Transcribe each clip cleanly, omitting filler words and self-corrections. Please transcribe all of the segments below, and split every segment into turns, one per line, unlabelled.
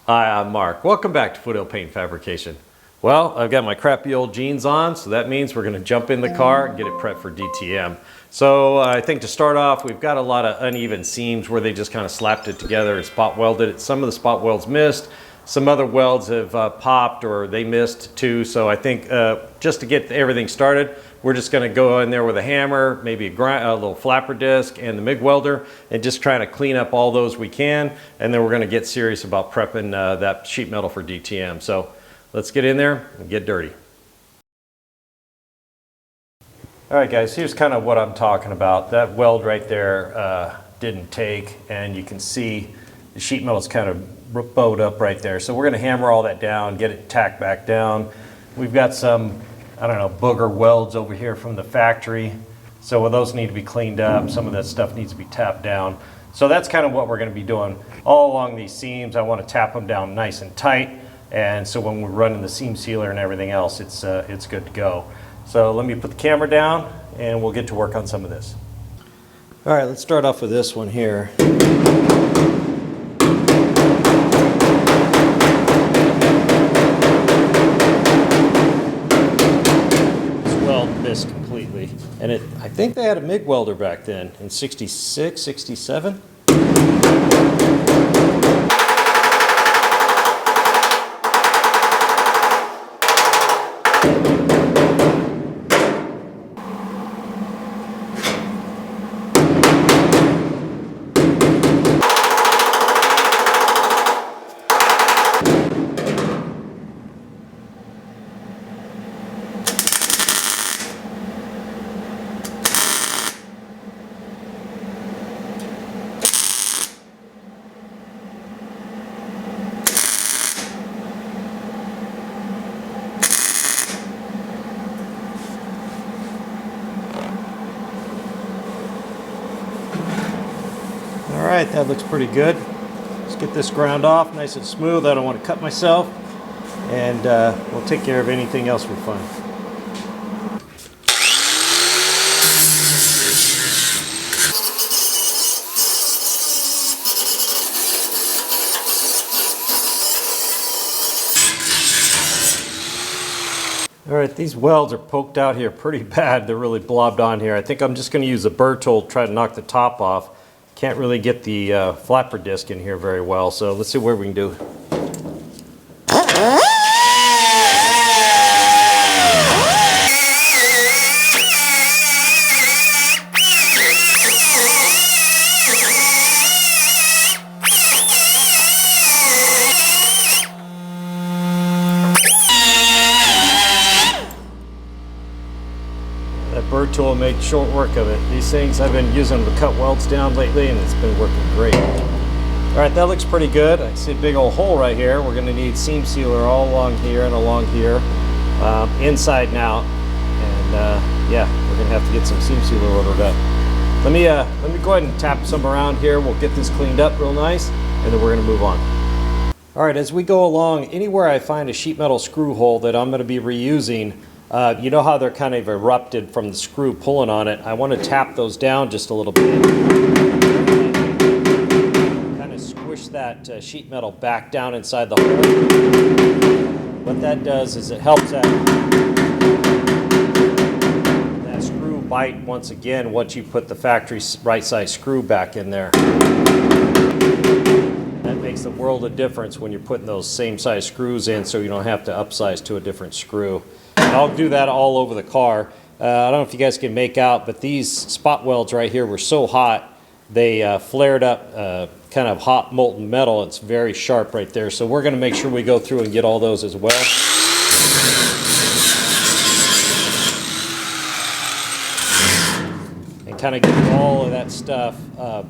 Hi, I'm Mark. Welcome back to Foothill Paint Fabrication. Well, I've got my crappy old jeans on, so that means we're going to jump in the car and get it prepped for DTM. So I think to start off, we've got a lot of uneven seams where they just kind of slapped it together and spot welded it. Some of the spot welds missed, some other welds have popped or they missed too. So I think just to get everything started, we're just going to go in there with a hammer, maybe a little flapper disc and the MIG welder, and just trying to clean up all those we can. And then we're going to get serious about prepping that sheet metal for DTM. So let's get in there and get dirty. All right, guys, here's kind of what I'm talking about. That weld right there didn't take, and you can see the sheet metal is kind of bowed up right there. So we're going to hammer all that down, get it tacked back down. We've got some, I don't know, booger welds over here from the factory. So those need to be cleaned up. Some of that stuff needs to be tapped down. So that's kind of what we're going to be doing all along these seams. I want to tap them down nice and tight. And so when we're running the seam sealer and everything else, it's good to go. So let me put the camera down and we'll get to work on some of this. All right, let's start off with this one here. Completely, and I think they had a MIG welder back then in 66, 67. All right, that looks pretty good. Let's get this ground off nice and smooth. I don't want to cut myself, and we'll take care of anything else we find. All right, these welds are poked out here pretty bad. They're really blobbed on here. I think I'm just going to use a burr tool to try to knock the top off. Can't really get the flapper disc in here very well, so let's see what we can do. That burr tool made short work of it. These things, I've been using them to cut welds down lately and it's been working great. All right, that looks pretty good. I see a big old hole right here. We're gonna need seam sealer all along here and along here, inside and out. And yeah, we're gonna have to get some seam sealer ordered up. Let me go ahead and tap some around here. We'll get this cleaned up real nice and then we're gonna move on. All right, as we go along, anywhere I find a sheet metal screw hole that I'm gonna be reusing, you know how they're kind of erupted from the screw pulling on it. I want to tap those down just a little bit. Kind of squish that sheet metal back down inside the hole. What that does is it helps that screw bite once again once you put the factory right size screw back in there. That makes a world of difference when you're putting those same size screws in so you don't have to upsize to a different screw. And I'll do that all over the car. I don't know if you guys can make out, but these spot welds right here were so hot, they flared up kind of hot molten metal. It's very sharp right there. So we're going to make sure we go through and get all those as well. And kind of get all of that stuff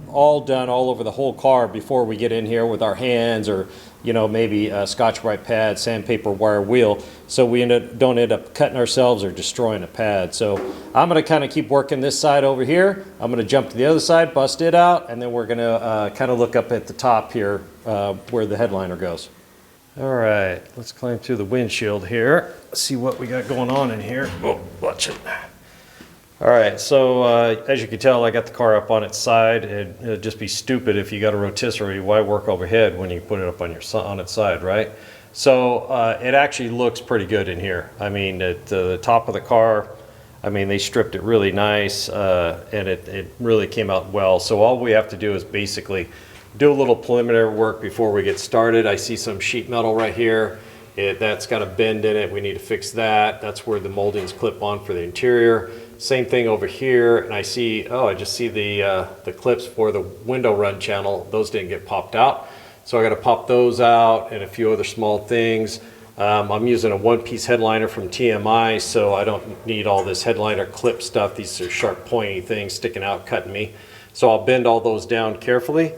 all done all over the whole car before we get in here with our hands or, you know, maybe a Scotch-Brite pad, sandpaper, wire wheel, so we don't end up cutting ourselves or destroying a pad. So I'm going to kind of keep working this side over here. I'm going to jump to the other side, bust it out, and then we're going to kind of look up at the top here where the headliner goes. All right, let's climb through the windshield here. See what we got going on in here. Oh, watch it. All right, so as you can tell, I got the car up on its side. It'd just be stupid if you got a rotisserie. Why work overhead when you put it up on on its side, right? So it actually looks pretty good in here. I mean, at the top of the car, I mean, they stripped it really nice, and it really came out well. So all we have to do is basically do a little preliminary work before we get started. I see some sheet metal right here. That's got a bend in it. We need to fix that. That's where the moldings clip on for the interior. Same thing over here, and I see, oh, I just see the clips for the window run channel. Those didn't get popped out. So I got to pop those out and a few other small things. I'm using a one-piece headliner from TMI, so I don't need all this headliner clip stuff. These are sharp, pointy things sticking out, cutting me. So I'll bend all those down carefully.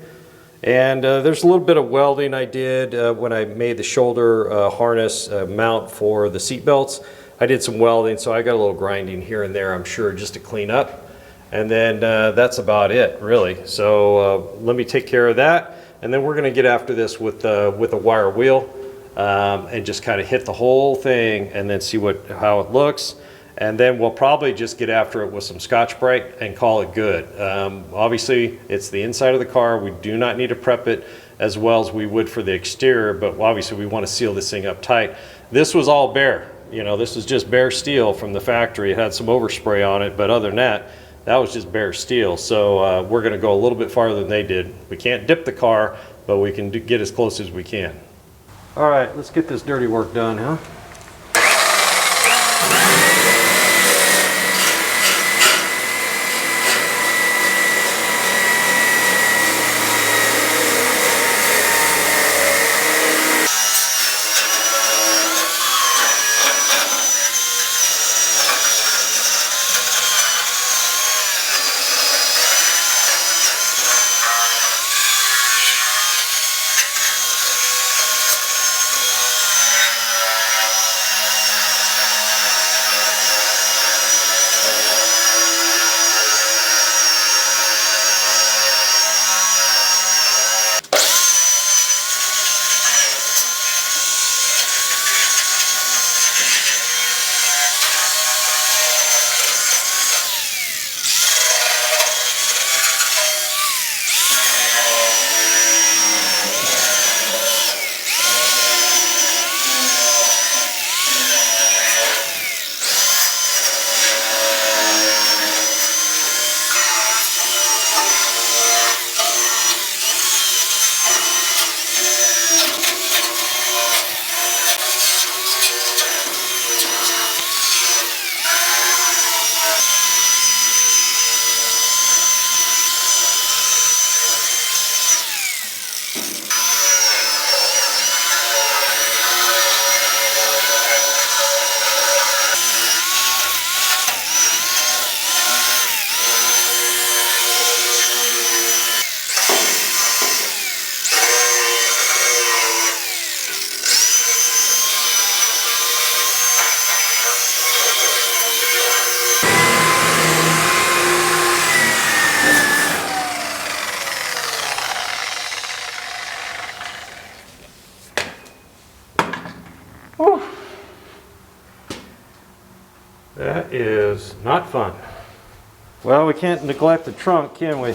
And there's a little bit of welding I did when I made the shoulder harness mount for the seat belts. I did some welding, so I got a little grinding here and there, I'm sure, just to clean up. And then that's about it, really. So let me take care of that. And then we're going to get after this with a wire wheel and just kind of hit the whole thing and then see how it looks. And then we'll probably just get after it with some Scotch-Brite and call it good. Obviously, it's the inside of the car. We do not need to prep it as well as we would for the exterior, but obviously we want to seal this thing up tight. This was all bare. You know, this is just bare steel from the factory. It had some overspray on it, but other than that, that was just bare steel. So we're going to go a little bit farther than they did. We can't dip the car, but we can get as close as we can. All right, let's get this dirty work done, huh? Whew. That is not fun. Well, we can't neglect the trunk, can we?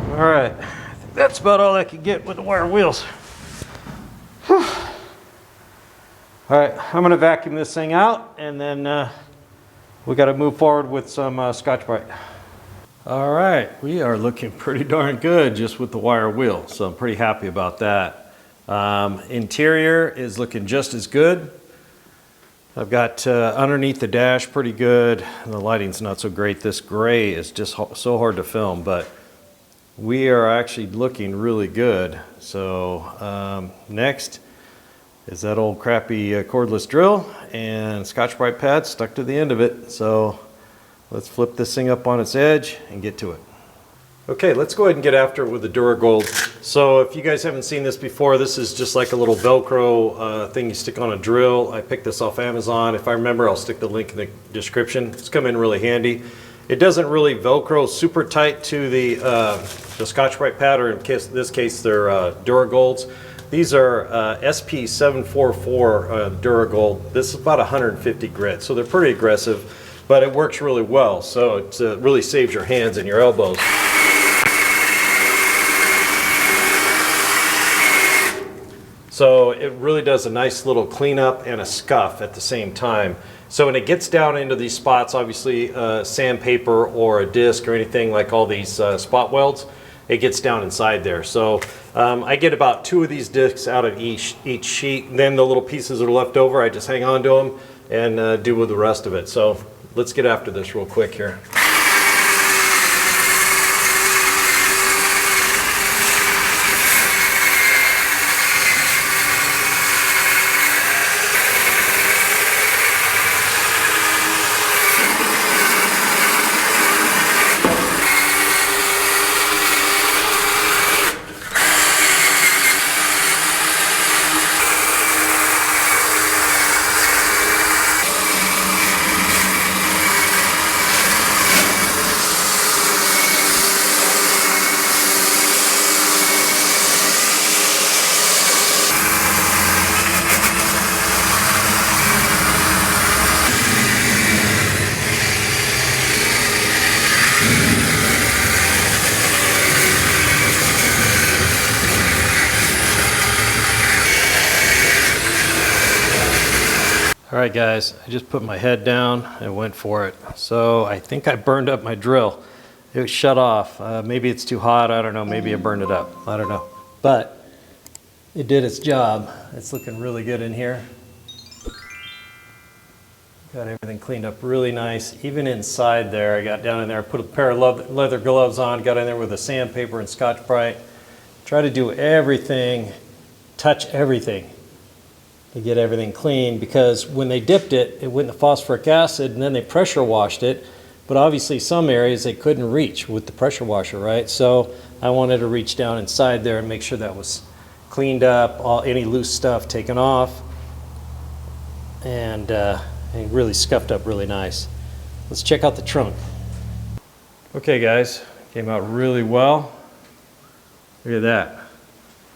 All right, I think that's about all I could get with the wire wheels. Whew. All right, I'm gonna vacuum this thing out and then we gotta move forward with some Scotch-Brite. All right, we are looking pretty darn good just with the wire wheel, so I'm pretty happy about that. Interior is looking just as good. I've got underneath the dash pretty good. The lighting's not so great. This gray is just so hard to film, but we are actually looking really good. So next is that old crappy cordless drill and Scotch-Brite pad stuck to the end of it. So let's flip this thing up on its edge and get to it.
Okay, let's go ahead and get after it with the Duragold. So if you guys haven't seen this before, this is just like a little Velcro thing you stick on a drill. I picked this off Amazon. If I remember, I'll stick the link in the description. It's come in really handy. It doesn't really Velcro super tight to the Scotch-Brite pad, or in this case, they're Duragolds. These are SP744 Duragold. This is about 150 grit, so they're pretty aggressive, but it works really well. So it really saves your hands and your elbows. So it really does a nice little cleanup and a scuff at the same time. So when it gets down into these spots, obviously sandpaper or a disc or anything like all these spot welds, it gets down inside there. So I get about 2 of these discs out of each sheet, and then the little pieces that are left over, I just hang on to them and do with the rest of it. So let's get after this real quick here. All right guys, I just put my head down and went for it. So I think I burned up my drill. It was shut off. Maybe it's too hot, I don't know, maybe I burned it up, I don't know. But it did its job. It's looking really good in here. Got everything cleaned up really nice. Even inside there, I got down in there, put a pair of leather gloves on, got in there with a sandpaper and Scotch-Brite. Try to do everything, touch everything, to get everything clean, because when they dipped it, it went into phosphoric acid and then they pressure washed it. But obviously some areas they couldn't reach with the pressure washer, right? So I wanted to reach down inside there and make sure that was cleaned up, any loose stuff taken off, and really scuffed up really nice. Let's check out the trunk. Okay guys, came out really well. Look at that.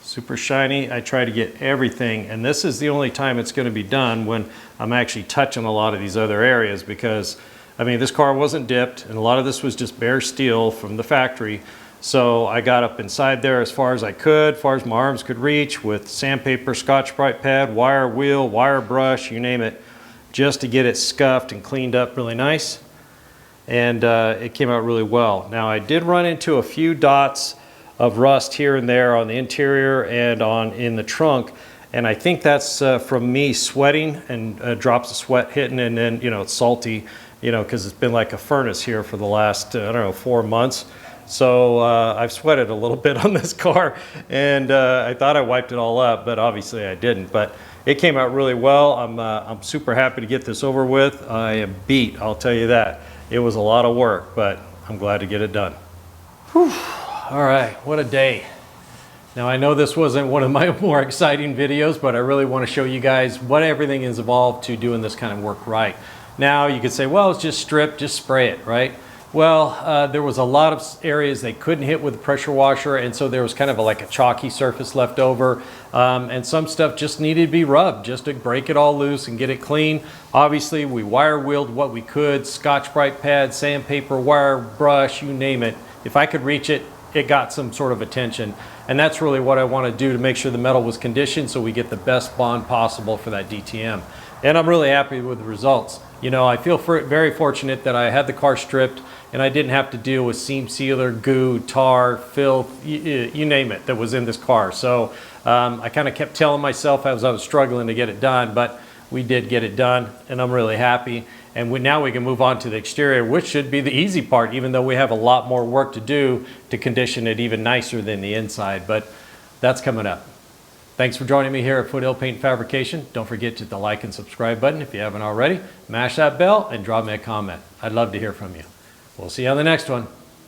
Super shiny. I try to get everything, and this is the only time it's going to be done when I'm actually touching a lot of these other areas, because I mean this car wasn't dipped and a lot of this was just bare steel from the factory. So I got up inside there as far as I could, as far as my arms could reach, with sandpaper, Scotch-Brite pad, wire wheel, wire brush, you name it, just to get it scuffed and cleaned up really nice. And it came out really well. Now I did run into a few dots of rust here and there on the interior and in the trunk, and I think that's from me sweating and drops of sweat hitting, and then it's salty, because it's been like a furnace here for the last I don't know, 4 months. So I've sweated a little bit on this car, and I thought I wiped it all up, but obviously I didn't. But it came out really well. I'm super happy to get this over with. I am beat, I'll tell you that. It was a lot of work, but I'm glad to get it done. Whew. All right, what a day. Now I know this wasn't one of my more exciting videos, but I really want to show you guys what everything is involved to doing this kind of work right. Now you could say, well, it's just strip, just spray it, right? Well, there was a lot of areas they couldn't hit with the pressure washer, and so there was kind of like a chalky surface left over, and some stuff just needed to be rubbed just to break it all loose and get it clean. Obviously, we wire wheeled what we could, Scotch-Brite pad, sandpaper, wire brush, you name it. If I could reach it, it got some sort of attention, and that's really what I want to do to make sure the metal was conditioned so we get the best bond possible for that DTM. And I'm really happy with the results. I feel very fortunate that I had the car stripped and I didn't have to deal with seam sealer, goo, tar, filth, you name it that was in this car. So I kind of kept telling myself as I was struggling to get it done, but we did get it done, and I'm really happy. And now we can move on to the exterior, which should be the easy part, even though we have a lot more work to do to condition it even nicer than the inside, but that's coming up. Thanks for joining me here at Foothill Paint Fabrication. Don't forget to hit the like and subscribe button if you haven't already. Mash that bell and drop me a comment. I'd love to hear from you. We'll see you on the next one.